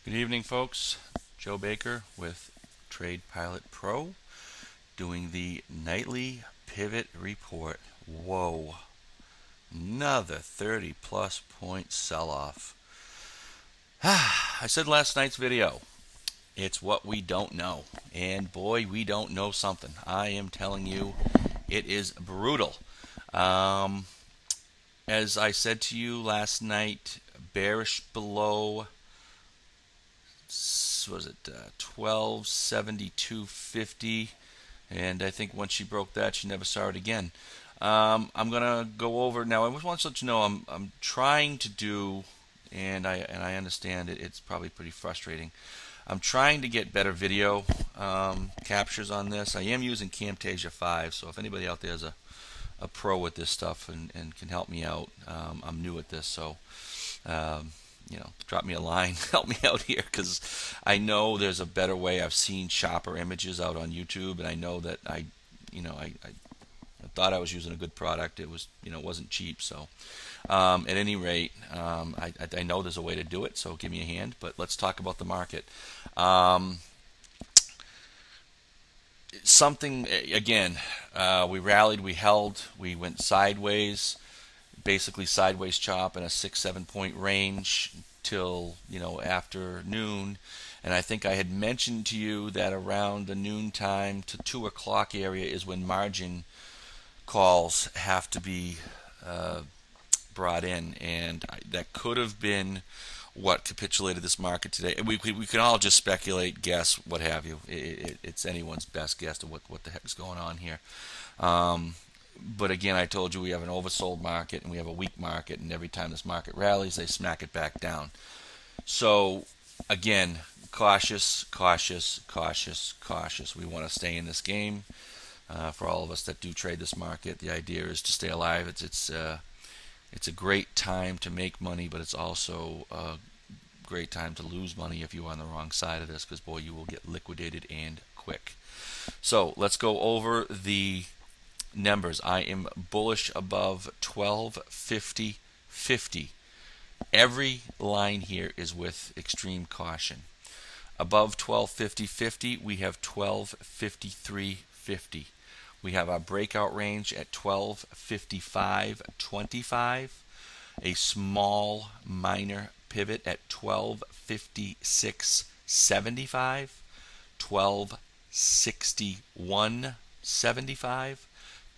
Good evening, folks. Joe Baker with Trade Pilot Pro doing the nightly pivot report. Whoa, another 30 plus point sell-off. I said last night's video, it's what we don't know. And boy, we don't know something. I am telling you, it is brutal. As I said to you last night, bearish below, was it 1272.50, and I think once she broke that, she never saw it again. I'm gonna go over now. I just want to let you know I'm trying to do, and I understand it's probably pretty frustrating. I'm trying to get better video captures on this. I am using Camtasia 5, so if anybody out there is a pro with this stuff and can help me out, I'm new at this, so drop me a line, help me out here, because I know there's a better way. I've seen sharper images out on YouTube, and I know that I thought I was using a good product. It was, it wasn't cheap. So, at any rate, I know there's a way to do it. So give me a hand. But let's talk about the market. Something again. We rallied, we held, we went sideways. Basically sideways chop in a 6-7 point range till afternoon, and I think I had mentioned to you that around the noon time to 2 o'clock area is when margin calls have to be brought in, and that could have been what capitulated this market today. We can all just speculate, guess, what have you. It's anyone's best guess to what the heck is going on here. But again, I told you we have an oversold market and we have a weak market, and every time this market rallies, they smack it back down. So again, cautious, cautious, cautious, cautious. We want to stay in this game. For all of us that do trade this market, the idea is to stay alive. It's a great time to make money, but it's also a great time to lose money if you're on the wrong side of this, because boy, you will get liquidated and quick. So let's go over the numbers. I am bullish above 1250.50. Every line here is with extreme caution. Above 1250.50, we have 1253.50. We have our breakout range at 1255.25. A small minor pivot at 1256.75. 1261.75.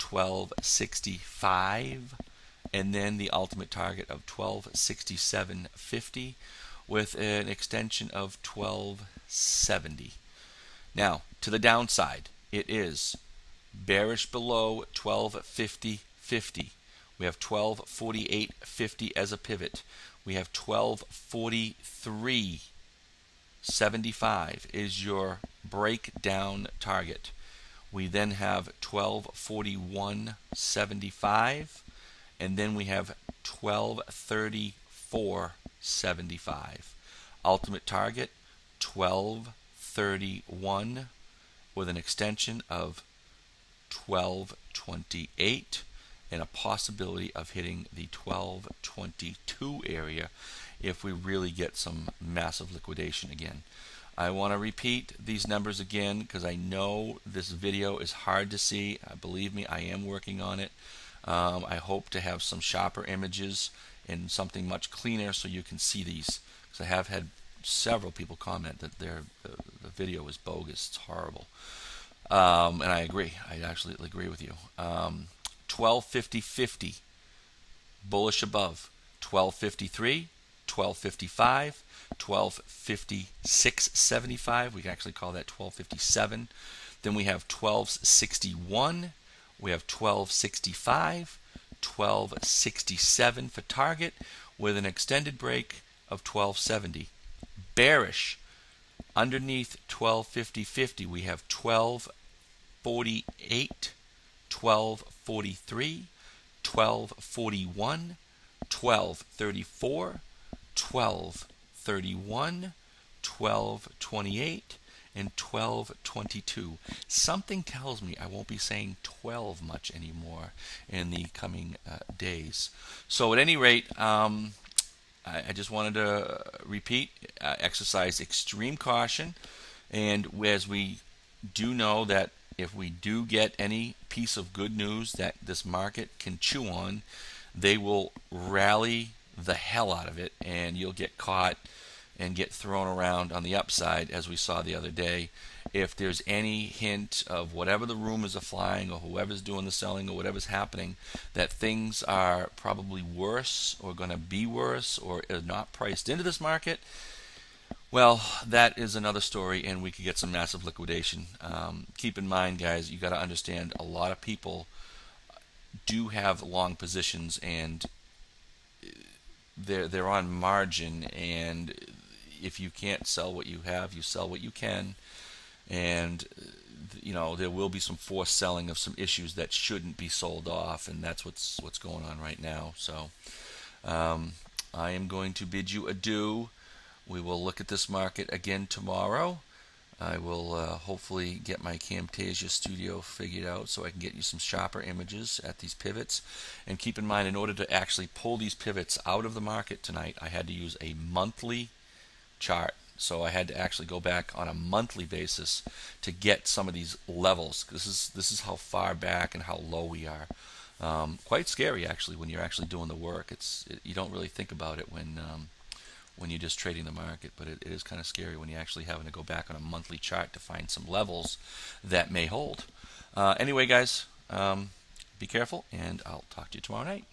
1265, and then the ultimate target of 1267.50 with an extension of 1270. Now, to the downside, it is bearish below 1250.50. We have 1248.50 as a pivot. We have 1243.75 is your breakdown target. We then have 1241.75, and then we have 1234.75. Ultimate target 1231 with an extension of 1228 and a possibility of hitting the 1222 area if we really get some massive liquidation again. I want to repeat these numbers again because I know this video is hard to see. Believe me, I am working on it. I hope to have some sharper images and something much cleaner so you can see these, because I have had several people comment that the video is bogus. It's horrible. And I agree. I actually agree with you. 1250.50, bullish above. 1253, 1255, 1256.75. We can actually call that 1257. Then we have 1261. We have 1265, 1267 for target with an extended break of 1270. Bearish underneath 1250.50, we have 1248, 1243, 1241, 1234, 1231, 1228, and 1222. Something tells me I won't be saying 12 much anymore in the coming days. So at any rate, I just wanted to repeat, exercise extreme caution, and as we do know that if we do get any piece of good news that this market can chew on, they will rally the hell out of it, and you'll get caught and get thrown around on the upside, as we saw the other day. If there's any hint of whatever the rumors are flying, or whoever's doing the selling, or whatever's happening, that things are probably worse or going to be worse or are not priced into this market, well, that is another story, and we could get some massive liquidation. Keep in mind, guys, you got to understand, a lot of people do have long positions, and they're on margin, and if you can't sell what you have, you sell what you can, and there will be some forced selling of some issues that shouldn't be sold off, and that's what's going on right now. So I am going to bid you adieu. We will look at this market again tomorrow. I will hopefully get my Camtasia Studio figured out so I can get you some sharper images at these pivots. And keep in mind, in order to actually pull these pivots out of the market tonight, I had to use a monthly chart. So I had to actually go back on a monthly basis to get some of these levels. This is how far back and how low we are. Quite scary, actually, when you're actually doing the work. You don't really think about it when you're just trading the market, but it is kind of scary when you're actually having to go back on a monthly chart to find some levels that may hold. Anyway, guys, be careful, and I'll talk to you tomorrow night.